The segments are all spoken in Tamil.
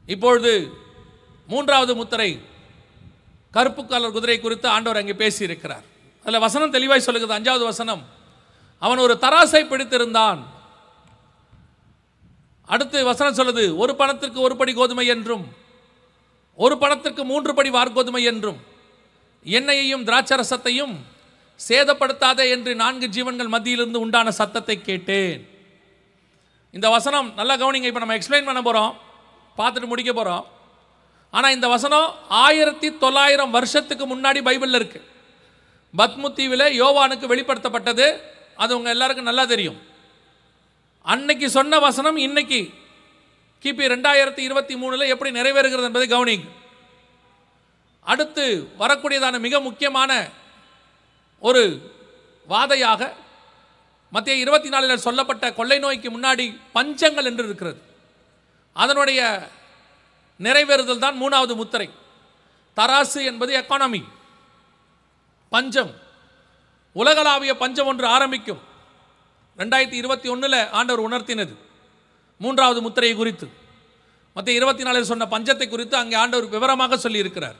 இப்பொழுது மூன்றாவது முத்திரை கருப்பு கலர் குதிரை குறித்து ஆண்டவர் அங்கே பேசியிருக்கிறார். அதில் வசனம் தெளிவாய் சொல்லுகிறது. 5வது வசனம், அவன் ஒரு தராசை பிடித்திருந்தான். அடுத்து வசனம் சொல்லுது, ஒரு பணத்திற்கு ஒரு படி கோதுமை என்றும் ஒரு பணத்திற்கு 3 படி வார்கோதுமை என்றும் எண்ணெயையும் திராட்சரசத்தையும் சேதப்படுத்தாதே என்று 4 ஜீவன்கள் மத்தியிலிருந்து உண்டான சத்தத்தை கேட்டேன். இந்த வசனம் நல்லா கவனிங்க. இப்போ நம்ம எக்ஸ்பிளைன் பண்ண போகிறோம், பார்த்துட்டு முடிக்க போகிறோம். ஆனால் இந்த வசனம் 1900 வருஷத்துக்கு முன்னாடி பைபிளில் இருக்குது. பத்மு தீவில் யோவானுக்கு வெளிப்படுத்தப்பட்டது. அது உங்கள் எல்லாருக்கும் நல்லா தெரியும். அன்னைக்கு சொன்ன வசனம் இன்னைக்கு கிபி 2023 எப்படி நிறைவேறுகிறது என்பதை கவனிங்க. அடுத்து வரக்கூடியதான மிக முக்கியமான ஒரு வாதையாக மத்திய 24 சொல்லப்பட்ட கொள்ளை நோய்க்கு முன்னாடி பஞ்சங்கள் என்று இருக்கிறது. அதனுடைய நிறைவேறுதல் தான் 3வது முத்திரை. தராசு என்பது எக்கானமி, பஞ்சம், உலகளாவிய பஞ்சம் ஒன்று ஆரம்பிக்கும். 2021 ஆண்டவர் உணர்த்தினது 3வது முத்திரையை குறித்து. மத்திய 24 சொன்ன பஞ்சத்தை குறித்து அங்கே ஆண்டவர் விவரமாக சொல்லியிருக்கிறார்,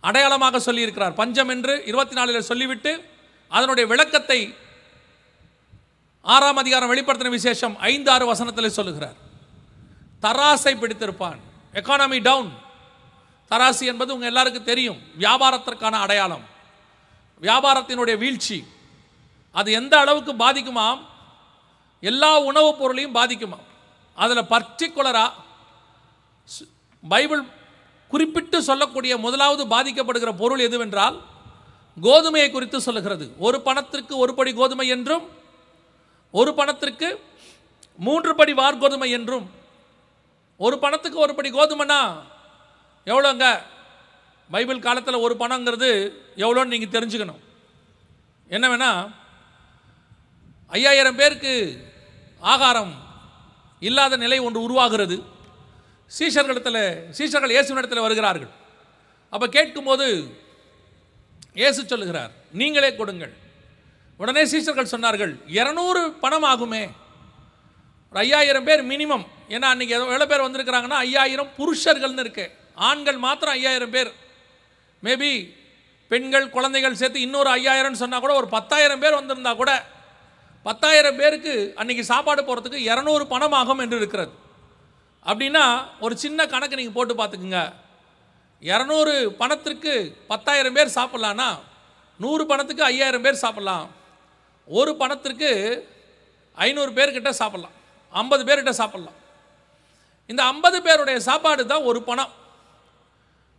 அடையாளமாக சொல்லியிருக்கிறார். பஞ்சம் என்று 24 சொல்லிவிட்டு அதனுடைய விளக்கத்தை 6ஆம் அதிகாரம் வெளிப்படுத்தின விசேஷம் 5-6 வசனத்தில் சொல்லுகிறார். தராசை பிடித்திருப்பான். Economy down. தராசு என்பது உங்கள் எல்லாருக்கும் தெரியும், வியாபாரத்திற்கான அடையாளம், வியாபாரத்தினுடைய வீழ்ச்சி. அது எந்த அளவுக்கு பாதிக்குமாம், எல்லா உணவுப் பொருளையும் பாதிக்குமாம். அதில் பர்டிகுலராக பைபிள் குறிப்பிட்டு சொல்லக்கூடிய முதலாவது பாதிக்கப்படுகிற பொருள் எதுவென்றால் கோதுமையை குறித்து சொல்லுகிறது. ஒரு பணத்திற்கு ஒரு படி கோதுமை என்றும் ஒரு பணத்திற்கு 3 படி வார்கோதுமை என்றும். ஒரு பணத்துக்கு ஒரு படி கோதுமைனா எவ்வளோங்க? பைபிள் காலத்தில் ஒரு பணங்கிறது எவ்வளோன்னு நீங்கள் தெரிஞ்சுக்கணும். என்ன வேணா, 5000 பேருக்கு ஆகாரம் இல்லாத நிலை ஒன்று உருவாகிறது. சீஷர்கள் இயேசுவினிடத்தில் வருகிறார்கள். அப்போ கேட்கும்போது இயேசு சொல்லுகிறார், நீங்களே கொடுங்கள். உடனே சீஷர்கள் சொன்னார்கள், 200 பணம் ஆகுமே, ஒரு 5000 பேர் மினிமம். ஏன்னா அன்றைக்கி எவ்வளோ பேர் வந்திருக்கிறாங்கன்னா 5000 புருஷர்கள்னு இருக்கு, ஆண்கள் மாத்திரம் 5000 பேர். மேபி பெண்கள் குழந்தைகள் சேர்த்து இன்னொரு 5000 சொன்னால் கூட ஒரு 10,000 பேர் வந்திருந்தா கூட 10,000 பேருக்கு அன்றைக்கி சாப்பாடு போகிறதுக்கு 200 பணம் ஆகும் என்று இருக்கிறது. அப்படின்னா ஒரு சின்ன கணக்கு நீங்கள் போட்டு பார்த்துக்குங்க. 200 பணத்திற்கு 10,000 பேர் சாப்பிட்லான்னா 100 பணத்துக்கு 5000 பேர் சாப்பிட்லாம். ஒரு பணத்திற்கு 500 பேர்கிட்ட சாப்பிட்லாம், 50 பேர்கிட்ட சாப்பிட்லாம். இந்த 50 பேருடைய சாப்பாடு தான் ஒரு பணம்.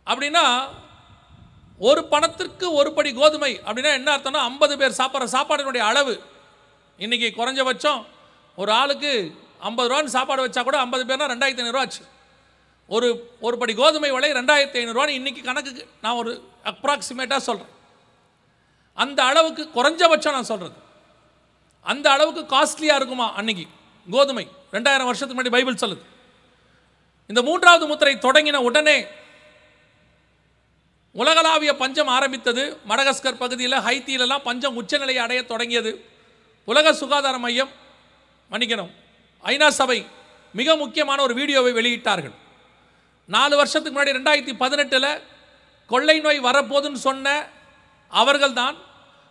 அப்படின்னா ஒரு பணத்திற்கு ஒரு படி கோதுமை அப்படின்னா என்ன அர்த்தம்னா 50 பேர் சாப்பிட்ற சாப்பாடினுடைய அளவு. இன்றைக்கி குறைஞ்சபட்சம் ஒரு ஆளுக்கு 50 ரூபான்னு சாப்பாடு வச்சா கூட 50 பேர்னா 2500 ஆச்சு. ஒரு படி கோதுமை விலை 2500 இன்றைக்கி கணக்குக்கு நான் ஒரு அப்ராக்சிமேட்டாக சொல்கிறேன். அந்த அளவுக்கு குறைஞ்சபட்சம் நான் சொல்கிறது, அந்த அளவுக்கு காஸ்ட்லியாக இருக்குமா அன்றைக்கி கோதுமை? 2000 வருஷத்துக்கு முன்னாடி பைபிள் சொல்லுது. இந்த 3வது முத்திரை தொடங்கின உடனே உலகளாவிய பஞ்சம் ஆரம்பித்தது. மடகஸ்கர் பகுதியில், ஹைத்தியிலெல்லாம் பஞ்சம் உச்சநிலையை அடைய தொடங்கியது. உலக சுகாதார மையம், மன்னிக்கணும், ஐநா சபை மிக முக்கியமான ஒரு வீடியோவை வெளியிட்டார்கள். 4 வருஷத்துக்கு முன்னாடி 2018 கொள்ளை நோய் வரப்போதுன்னு சொன்ன அவர்கள்தான்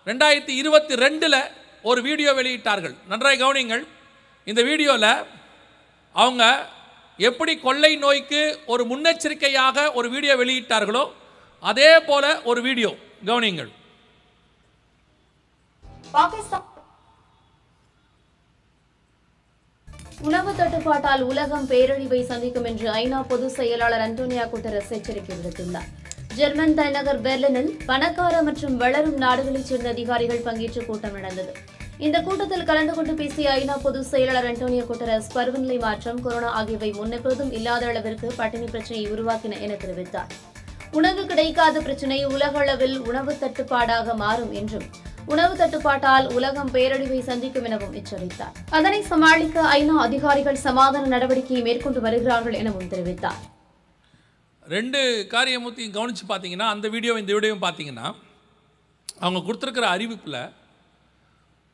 2022 ஒரு வீடியோ வெளியிட்டார்கள். நன்றாய் கவனிங்கள். இந்த வீடியோவில் அவங்க எப்படி கொள்ளை நோய்க்கு ஒரு முன்னெச்சரிக்கையாக ஒரு வீடியோ வெளியிட்டார்களோ அதே போல ஒரு வீடியோ கவனிங்கள். உணவு தட்டுப்பாட்டால் உலகம் பேரழிவை சந்திக்கும் என்று ஐநா பொதுச் செயலாளர் அன்டோனியோ குட்டரஸ் எச்சரிக்கை விடுத்துள்ளார். ஜெர்மன் தலைநகர் பெர்லினில் பணக்கார மற்றும் வளரும் நாடுகளைச் சேர்ந்த அதிகாரிகள் பங்கேற்ற கூட்டம் நடந்தது. இந்த கூட்டத்தில் கலந்து கொண்டு பேசிய ஐநா பொதுச் செயலாளர் அன்டோனியோ குட்டரஸ், பருவநிலை மாற்றம், கொரோனா ஆகியவை முன்னெப்போதும் இல்லாத அளவிற்கு பட்டினி பிரச்சினையை உருவாக்கின என தெரிவித்தார். உணவு கிடைக்காத பிரச்சினை உலக அளவில் உணவு தட்டுப்பாடாக மாறும் என்றும், உணவு தட்டுப்பாட்டால் உலகம் பேரழிவை சந்திக்கும் எனவும் எச்சரித்தார். அதனை சமாளிக்க ஐநா அதிகாரிகள் சமாதான நடவடிக்கையை மேற்கொண்டு வருகிறார்கள் எனவும் தெரிவித்தார். 2 காரியத்தையும் கவனித்து பார்த்தீங்கன்னா, அந்த வீடியோ இந்த வீடியோவும் பார்த்தீங்கன்னா, அவங்க கொடுத்துருக்கிற அறிவிப்பில்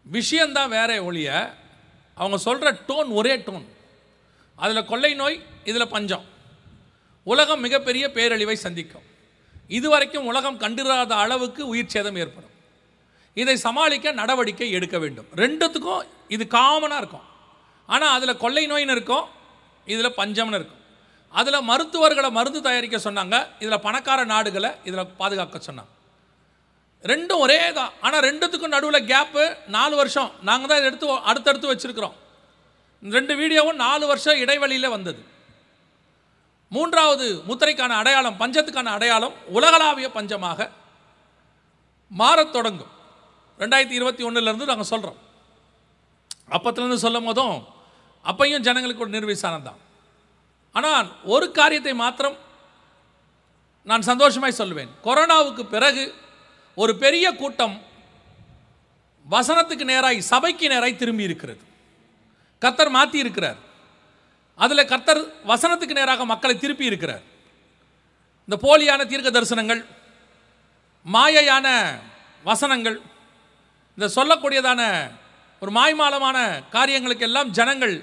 விஷயந்தான் வேற ஒழிய அவங்க சொல்கிற டோன் ஒரே டோன். அதில் கொள்ளை நோய், இதில் பஞ்சம். உலகம் மிகப்பெரிய பேரழிவை சந்திக்கும். இதுவரைக்கும் உலகம் கண்டிராத அளவுக்கு உயிர் சேதம் ஏற்படும். இதை சமாளிக்க நடவடிக்கை எடுக்க வேண்டும். ரெண்டுத்துக்கும் இது காமனாக இருக்கும். ஆனால் அதில் கொள்ளை நோயின்னு இருக்கும், இதில் பஞ்சம்னு இருக்கும். அதில் மருத்துவர்களை மருந்து தயாரிக்க சொன்னாங்க, இதில் பணக்கார நாடுகளை இதில் பாதுகாக்க சொன்னாங்க. ரெண்டும் ஒரே தான். ஆனால் ரெண்டுத்துக்கும் நடுவில் கேப்பு 4 வருஷம். நாங்கள் தான் எடுத்து அடுத்தடுத்து வச்சுருக்கிறோம். 2 வீடியோவும் 4 வருஷம் இடைவெளியில் வந்தது. 3வது முத்திரைக்கான அடையாளம், பஞ்சத்துக்கான அடையாளம் உலகளாவிய பஞ்சமாக மாறத் தொடங்கும். 2021 நாங்கள் சொல்கிறோம். அப்பத்துலேருந்து சொல்லும் போதும் அப்பையும் ஜனங்களுக்கு ஒரு நிர்விசாரம் தான். ஆனால் ஒரு காரியத்தை மாத்திரம் நான் சந்தோஷமாய் சொல்லுவேன். கொரோனாவுக்கு பிறகு ஒரு பெரிய கூட்டம் வசனத்துக்கு நேராய், சபைக்கு நேராய் திரும்பி இருக்கிறது. கர்த்தர் மாற்றி இருக்கிறார். அதில் கர்த்தர் வசனத்துக்கு நேராக மக்களை திருப்பி இருக்கிறார். இந்த போலியான தீர்க்க தரிசனங்கள், மாயையான வசனங்கள், இந்த சொல்லக்கூடியதான ஒரு மாய்மாலமான காரியங்களுக்கெல்லாம் ஜனங்கள்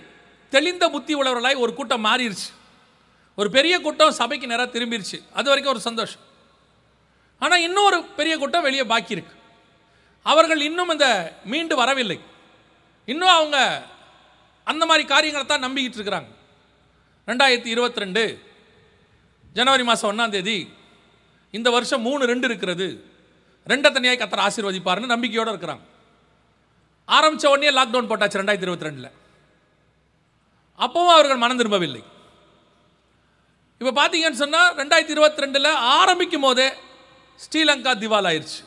தெளிந்த புத்தி உள்ளவர்களாய் ஒரு கூட்டம் மாறிடுச்சு. ஒரு பெரிய கூட்டம் சபைக்கு நேராக திரும்பிடுச்சு. அது வரைக்கும் ஒரு சந்தோஷம். ஆனால் இன்னொரு பெரிய கூட்டம் வெளியே பாக்கி இருக்கு. அவர்கள் இன்னும் இந்த மீண்டு வரவில்லை. இன்னும் அவங்க அந்த மாதிரி காரியங்களை தான் நம்பிக்கிட்டு இருக்கிறாங்க. 2022 ஜனவரி மாதம் 1ஆம் தேதி இந்த வருஷம் 3-2 இருக்கிறது. 2 தனியாய் கர்த்தர் ஆசீர்வதிப்பார்னு நம்பிக்கையோடு இருக்கிறாங்க. ஆரம்பித்த உடனே லாக்டவுன் போட்டாச்சு 2022. அப்பவும் அவர்கள் மனம் திரும்பவில்லை. இப்போ பார்த்தீங்கன்னு சொன்னால் 2022 ஆரம்பிக்கும் போதே ஸ்ரீலங்கா திவால் ஆயிடுச்சு.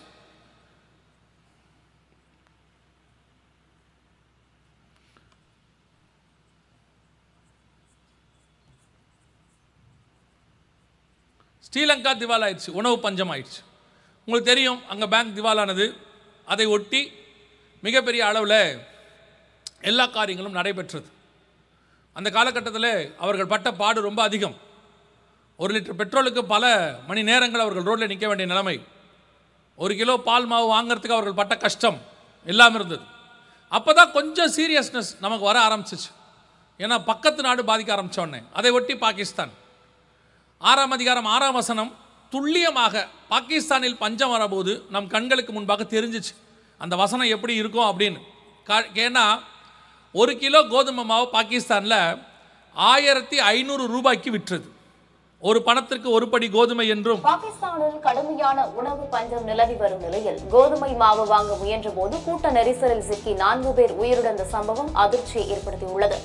ஸ்ரீலங்கா திவால் ஆயிடுச்சு. உணவு பஞ்சம் ஆயிடுச்சு. உங்களுக்கு தெரியும், அங்கே பேங்க் திவாலானது. அதை ஒட்டி மிகப்பெரிய அளவில் எல்லா காரியங்களும் நடைபெற்றது. அந்த காலகட்டத்தில் அவர்கள் பட்ட பாடு ரொம்ப அதிகம். 1 லிட்டர் பெட்ரோலுக்கு பல மணி நேரங்கள் அவர்கள் ரோட்டில் நிற்க வேண்டிய நிலைமை. 1 கிலோ பால் மாவு வாங்கிறதுக்கு அவர்கள் பட்ட கஷ்டம் எல்லாம் இருந்தது. அப்போ தான் கொஞ்சம் சீரியஸ்னஸ் நமக்கு வர ஆரம்பிச்சிச்சு. ஏன்னா பக்கத்து நாடு பாதிக்க ஆரம்பித்தோடனே அதை ஒட்டி பாகிஸ்தான் 6ஆம் அதிகாரம் 6ஆம் வசனம் துல்லியமாக பாகிஸ்தானில் பஞ்சம் வரபோது நம் கண்களுக்கு முன்பாக தெரிஞ்சிச்சு அந்த வசனம் எப்படி இருக்கும் அப்படின்னு. ஏன்னா 1 கிலோ கோதுமை மாவு பாகிஸ்தானில் 1500 ரூபாய்க்கு விற்றது. ஒரு பணத்திற்கு 1 படி கோதுமை என்றும். பாகிஸ்தானில் கடுமையான உணவு பஞ்சம் நிலவி வரும் நிலையில் கோதுமை மாவு வாங்க முயன்ற போது கூட்ட நெரிசலில் சிக்கி 4 பேர் உயிரிழந்த சம்பவம் அதிர்ச்சியை ஏற்படுத்தியுள்ளது.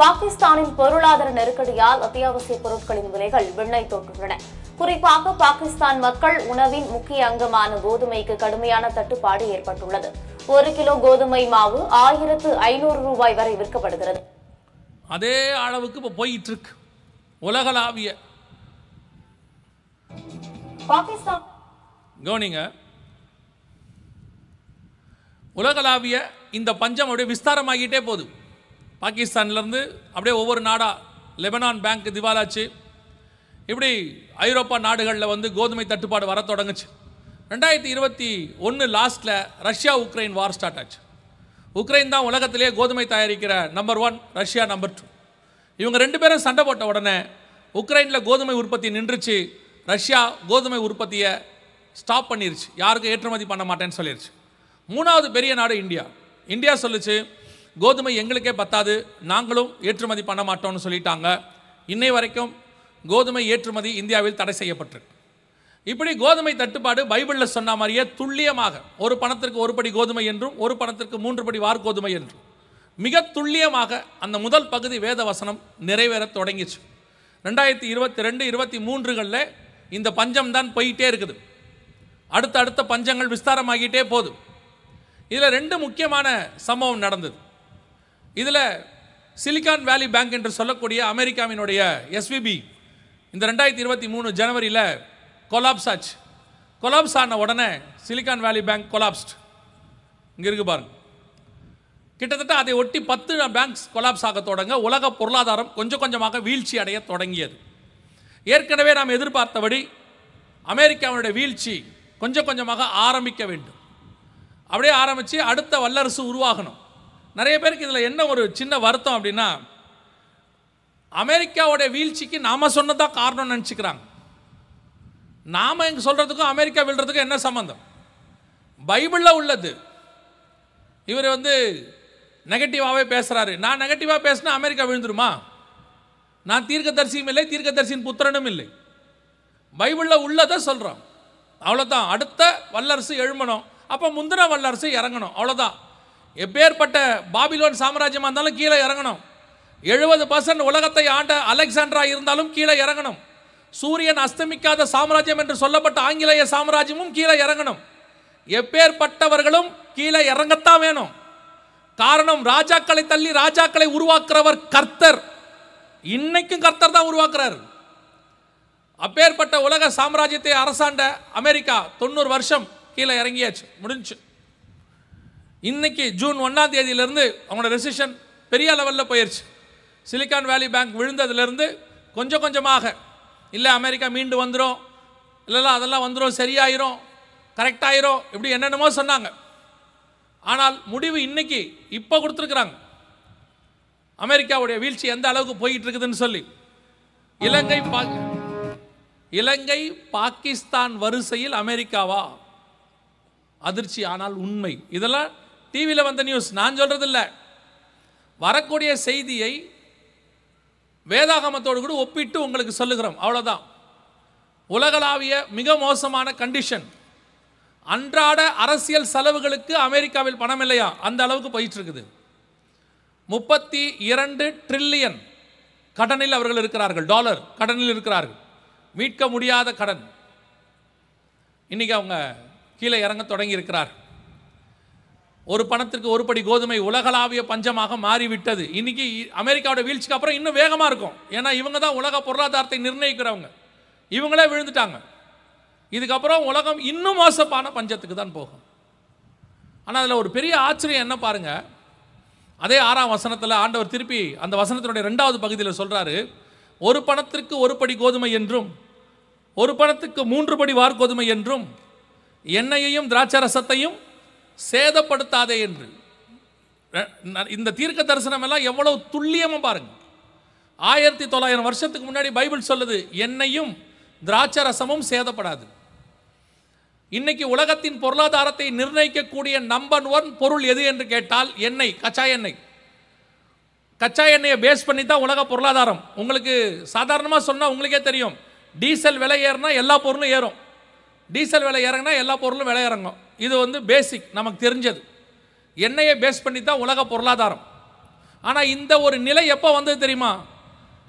பாகிஸ்தானின் பொருளாதார நெருக்கடியால் அத்தியாவசிய பொருட்களின் விலைகள் விண்ணை தொட்டுள்ளன. குறிப்பாக பாகிஸ்தான் மக்கள் உணவின் முக்கிய அங்கமான கோதுமைக்கு கடுமையான தட்டுப்பாடு ஏற்பட்டுள்ளது. 1 கிலோ கோதுமை மாவு 1500 ரூபாய் வரை விற்கப்படுகிறது. அதே அளவுக்கு இப்போ போயிட்டு இருக்கு. உலகளாவிய பாகிஸ்தான் கவனிங்க, உலகளாவிய இந்த பஞ்சம் அப்படியே விஸ்தாரமாகிட்டே போகுது. பாகிஸ்தான்லேருந்து அப்படியே ஒவ்வொரு நாடாக லெபனான் பேங்க் திவாலாச்சு. இப்படி ஐரோப்பா நாடுகளில் கோதுமை தட்டுப்பாடு வர தொடங்குச்சு. 2021 லாஸ்ட்டில் ரஷ்யா உக்ரைன் வார் ஸ்டார்ட் ஆச்சு. உக்ரைன் தான் உலகத்திலே கோதுமை தயாரிக்கிற நம்பர் 1, ரஷ்யா நம்பர் 2. இவங்க 2 பேரும் சண்டை போட்ட உடனே உக்ரைனில் கோதுமை உற்பத்தி நின்றுச்சு. ரஷ்யா கோதுமை உற்பத்தியை ஸ்டாப் பண்ணிருச்சு. யாருக்கும் ஏற்றுமதி பண்ண மாட்டேன்னு சொல்லிருச்சு. 3வது பெரிய நாடு இந்தியா. இந்தியா சொல்லிச்சு கோதுமை எங்களுக்கே பத்தாது, நாங்களும் ஏற்றுமதி பண்ண மாட்டோம்னு சொல்லிட்டாங்க. இன்னை வரைக்கும் கோதுமை ஏற்றுமதி இந்தியாவில் தடை செய்யப்பட்டிருக்கு. இப்படி கோதுமை தட்டுப்பாடு பைபிளில் சொன்ன மாதிரியே துல்லியமாக 1 பணத்திற்கு 1 படி கோதுமை என்றும் 1 பணத்திற்கு 3 படி வார் கோதுமை என்றும் மிக துல்லியமாக அந்த முதல் பகுதி வேத வசனம் நிறைவேற தொடங்கிச்சு. 2022-23களில் இந்த பஞ்சம் தான் போயிட்டே இருக்குது. அடுத்த பஞ்சங்கள் விஸ்தாரமாகிட்டே போகுது. இதில் 2 முக்கியமான சம்பவம் நடந்தது. இதில் சிலிகான் வேலி பேங்க் என்று சொல்லக்கூடிய அமெரிக்காவினுடைய SVB இந்த 2023 ஜனவரியில் கொலாப்ஸ் ஆச்சு. கொலாப்ஸ் ஆன உடனே சிலிகான் வேலி பேங்க் கொலாப்ஸ்ட். இங்கே இருக்கு பாருங்க. கிட்டத்தட்ட அதை ஒட்டி 10 பேங்க்ஸ் கொலாப்ஸ் ஆக தொடங்க உலக பொருளாதாரம் கொஞ்சம் கொஞ்சமாக வீழ்ச்சி அடைய தொடங்கியது. ஏற்கனவே நாம் எதிர்பார்த்தபடி அமெரிக்காவினுடைய வீழ்ச்சி கொஞ்சம் கொஞ்சமாக ஆரம்பிக்க வேண்டும். அப்படியே ஆரம்பித்து அடுத்த வல்லரசு உருவாகணும். நிறைய பேருக்கு இதில் என்ன ஒரு சின்ன வருத்தம் அப்படின்னா, அமெரிக்காவோட வீழ்ச்சிக்கு நாம் சொன்னதான் காரணம் நினச்சிக்கிறாங்க. நாம் இங்கே சொல்கிறதுக்கும் அமெரிக்கா வீழ்றதுக்கும் என்ன சம்பந்தம்? பைபிளில் உள்ளது. இவர் நெகட்டிவாகவே பேசுகிறாரு. நான் நெகட்டிவாக பேசினா அமெரிக்கா விழுந்துருமா? நான் தீர்க்கதரிசியும் இல்லை, தீர்க்கதரிசியின் புத்திரனும் இல்லை. பைபிளில் உள்ளதை சொல்கிறோம், அவ்வளோதான். அடுத்த வல்லரசு எழுமணும், அப்போ முந்தின வல்லரசு இறங்கணும், அவ்வளோதான். எப்பேற்பட்ட பாபிலோன் சாம்ராஜ்யமாக இருந்தாலும் கீழே இறங்கணும். 70% உலகத்தை ஆண்ட அலெக்சாண்ட்ரா இருந்தாலும் கீழே இறங்கணும். சூரியன் அஸ்தமிக்காத சாம்ராஜ்யம் என்று சொல்லப்பட்ட ஆங்கிலேய சாம்ராஜ்யமும் கீழே இறங்கணும். எப்பேற்பட்டவர்களும் கீழே இறங்கத்தான் வேணும். காரணம், ராஜாக்களை தள்ளி ராஜாக்களை உருவாக்குறவர் கர்த்தர். இன்னைக்கும் கர்த்தர் தான் உருவாக்குறார். அப்பேற்பட்ட உலக சாம்ராஜ்யத்தை அரசாண்ட அமெரிக்கா 90 வருஷம் கீழே இறங்கியாச்சு, முடிஞ்சு. இன்னைக்கு ஜூன் 1ஆம் தேதியிலிருந்து அவங்களோட ரெசிஷன் பெரிய லெவலில் போயிடுச்சு. சிலிக்கான் வேலி பேங்க் விழுந்ததுலேருந்து கொஞ்சம் கொஞ்சமாக, இல்லை அமெரிக்கா மீண்டு வந்துடும், இல்லைல்ல அதெல்லாம் வந்துடும், சரியாயிரும், கரெக்டாயிரும், இப்படி என்னென்னமோ சொன்னாங்க. ஆனால் முடிவு இன்னைக்கு இப்போ கொடுத்துருக்குறாங்க. அமெரிக்காவுடைய வீழ்ச்சி எந்த அளவுக்கு போயிட்டு இருக்குதுன்னு சொல்லி. இலங்கை பாகிஸ்தான் வரிசையில் அமெரிக்காவா? அதிர்ச்சி, ஆனால் உண்மை. இதெல்லாம் டிவியில் வந்த நியூஸ், நான் சொல்றது இல்லை. வரக்கூடிய செய்தியை வேதாகமத்தோடு கூட ஒப்பிட்டு உங்களுக்கு சொல்லுகிறோம், அவ்வளோதான். உலகளாவிய மிக மோசமான கண்டிஷன். அன்றாட அரசியல் செலவுகளுக்கு அமெரிக்காவில் பணம் இல்லையா, அந்த அளவுக்கு போயிட்டு இருக்குது. 32 ட்ரில்லியன் கடனில் அவர்கள் இருக்கிறார்கள், டாலர் கடனில் இருக்கிறார்கள், மீட்க முடியாத கடன். இன்னைக்கு அவங்க கீழே இறங்க தொடங்கி இருக்கிறார். ஒரு பணத்திற்கு ஒரு படி கோதுமை உலகளாவிய பஞ்சமாக மாறிவிட்டது. இன்னைக்கு அமெரிக்காவோட வீழ்ச்சிக்கு அப்புறம் இன்னும் வேகமாக இருக்கும். ஏன்னா இவங்க தான் உலக பொருளாதாரத்தை நிர்ணயிக்கிறவங்க. இவங்களே விழுந்துட்டாங்க. இதுக்கப்புறம் உலகம் இன்னும் மோசமான பஞ்சத்துக்கு தான் போகும். ஆனால் அதில் ஒரு பெரிய ஆச்சரியம் என்ன பாருங்க, அதே 6ஆம் வசனத்தில் ஆண்டவர் திருப்பி அந்த வசனத்தினுடைய 2வது பகுதியில் சொல்றாரு, ஒரு பணத்திற்கு ஒரு படி கோதுமை என்றும் ஒரு பணத்துக்கு 3 படி வார்கோதுமை என்றும் எண்ணெயையும் திராட்சரசத்தையும் சேதப்படுத்தாதே என்று. இந்த தீர்க்க தரிசனம் எல்லாம் எவ்வளவு துல்லியமாக பாருங்க. 1900 வருஷத்துக்கு முன்னாடி பைபிள் சொல்லுது, எண்ணெயும் திராட்சரசமும் சேதப்படாது. இன்னைக்கு உலகத்தின் பொருளாதாரத்தை நிர்ணயிக்கக்கூடிய நம்பர் 1 பொருள் எது என்று கேட்டால் எண்ணெய், கச்சா எண்ணெய். கச்சா எண்ணெயை பேஸ் பண்ணி தான் உலக பொருளாதாரம். உங்களுக்கு சாதாரணமாக சொன்னால் உங்களுக்கே தெரியும், டீசல் விலை ஏறினா எல்லா பொருளும் ஏறும், டீசல் விலை இறங்கினா எல்லா பொருளும் விலை இறங்கும். இது பேசிக் நமக்கு தெரிஞ்சது. எண்ணெயை பேஸ் பண்ணி தான் உலக பொருளாதாரம். ஆனால் இந்த ஒரு நிலை எப்போ வந்தது தெரியுமா?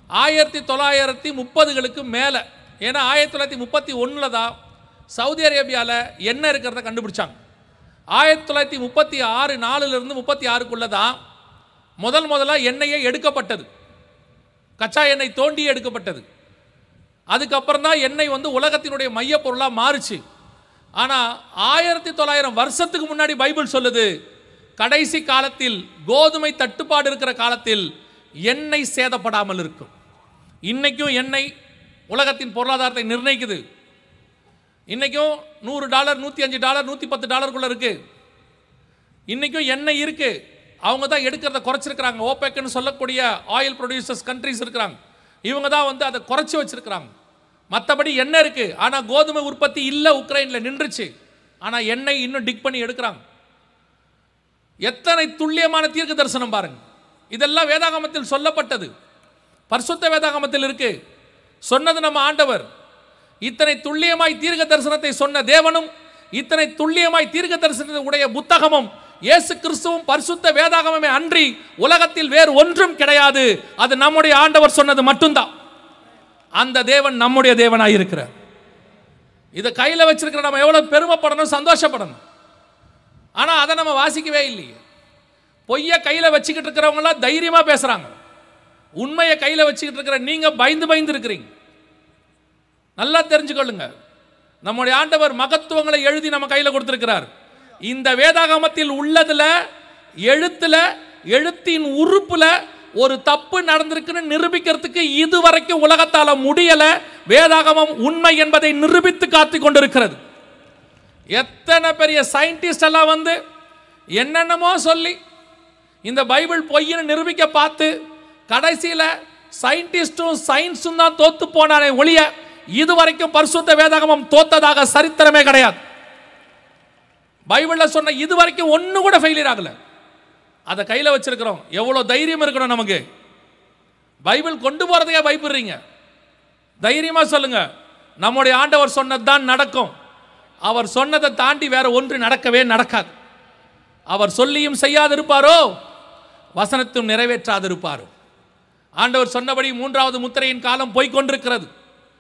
1930களுக்கு மேலே. ஏன்னா 1931 தான் சவுதி அரேபியாவில் எண்ணெய் இருக்கிறத கண்டுபிடிச்சாங்க. 1936 4லிருந்து 36க்குள்ளே தான் முதலாக எண்ணெயை எடுக்கப்பட்டது, கச்சா எண்ணெய் தோண்டி எடுக்கப்பட்டது. அதுக்கப்புறம் தான் எண்ணெய் உலகத்தினுடைய மைய பொருளாக மாறுச்சு. ஆனால் 1900 வருஷத்துக்கு முன்னாடி பைபிள் சொல்லுது, கடைசி காலத்தில் கோதுமை தட்டுப்பாடு இருக்கிற காலத்தில் எண்ணெய் சேதப்படாமல் இருக்கும். இன்னைக்கும் எண்ணெய் உலகத்தின் பொருளாதாரத்தை நிர்ணயிக்குது. இன்னைக்கும் $100, $105, $110 இருக்கு. இன்னைக்கும் எண்ணெய் இருக்கு. அவங்க தான் எடுக்கிறத குறைச்சிருக்கிறாங்க. ஓபெக்னு சொல்லக்கூடிய ஆயில் ப்ரொடியூசர்ஸ் கண்ட்ரிஸ் இருக்கிறாங்க. இவங்க தான் அதை குறைச்சி வச்சிருக்கிறாங்க. மற்றபடி எண்ணெய் இருக்கு. ஆனால் கோதுமை உற்பத்தி இல்லை, உக்ரைனில் நின்றுச்சு. ஆனால் எண்ணெய் இன்னும் டிக் பண்ணி எடுக்கிறாங்க. எத்தனை துல்லியமான தீர்க்க தரிசனம் பாருங்க. இதெல்லாம் வேதாகமத்தில் சொல்லப்பட்டது, பரிசுத்த வேதாகமத்தில் இருக்கு. சொன்னது நம்ம ஆண்டவர். இத்தனை துல்லியமாய் தீர்க்க தரிசனத்தை சொன்ன தேவனும் இத்தனை துல்லியமாய் தீர்க்க தரிசனத்தை உடைய புத்தகமும் இயேசு கிறிஸ்துவும் பரிசுத்த வேதாகமமே அன்றி உலகத்தில் வேறு ஒன்றும் கிடையாது. அது நம்முடைய ஆண்டவர் சொன்னது மட்டும்தான். அந்த தேவன் நம்முடைய தேவனாய் இருக்கிறார். இதை கையில் வச்சிருக்கிற நம்ம எவ்வளவு பெருமைப்படணும், சந்தோஷப்படணும். ஆனால் அதை நம்ம வாசிக்கவே இல்லையே. பொய்யை கையில் வச்சுக்கிட்டு இருக்கிறவங்களாம் தைரியமாக பேசுகிறாங்க. உண்மையை கையில் வச்சுக்கிட்டு இருக்கிற நீங்கள் பயந்து இருக்கிறீங்க. நல்லா தெரிஞ்சுக்கொள்ளுங்க, நம்முடைய ஆண்டவர் மகத்துவங்களை எழுதி நம்ம கையில் கொடுத்திருக்கிறார். இந்த வேதாகமத்தில் உள்ளதுல எழுத்தின் உறுப்புல ஒரு தப்பு நடந்திருக்குன்னு நிரூபிக்கிறதுக்கு இதுவரைக்கும் உலகத்தால முடியல. வேதாகமம் உண்மை என்பதை நிரூபித்து காத்து கொண்டிருக்கிறது. எத்தனை பெரிய சயின்டிஸ்ட் எல்லாம் என்னென்னமோ சொல்லி இந்த பைபிள் பொய்ன்னு நிரூபிக்க பார்த்து கடைசியில் சயின்டிஸ்டும் சயின்ஸும் தான் தோத்து போனானே ஒழிய இதுவரைக்கும் பரிசுத்த வேதாகமம் தோத்ததாக சரித்திரமே கிடையாது. பைபிளில் சொன்ன இதுவரைக்கும் ஒன்று கூட ஃபெயிலியர் ஆகலை. அதை கையில் வச்சிருக்கிறோம். எவ்வளோ தைரியம் இருக்கணும் நமக்கு. பைபிள் கொண்டு போகிறதையே பயப்படுறீங்க. தைரியமாக சொல்லுங்க, நம்முடைய ஆண்டவர் சொன்னது தான் நடக்கும். அவர் சொன்னதை தாண்டி வேற ஒன்று நடக்கவே நடக்காது. அவர் சொல்லியும் செய்யாதிருப்பாரோ, வசனத்தும் நிறைவேற்றாதிருப்பாரோ. ஆண்டவர் சொன்னபடி 3வது முத்திரையின் காலம் போய்கொண்டிருக்கிறது.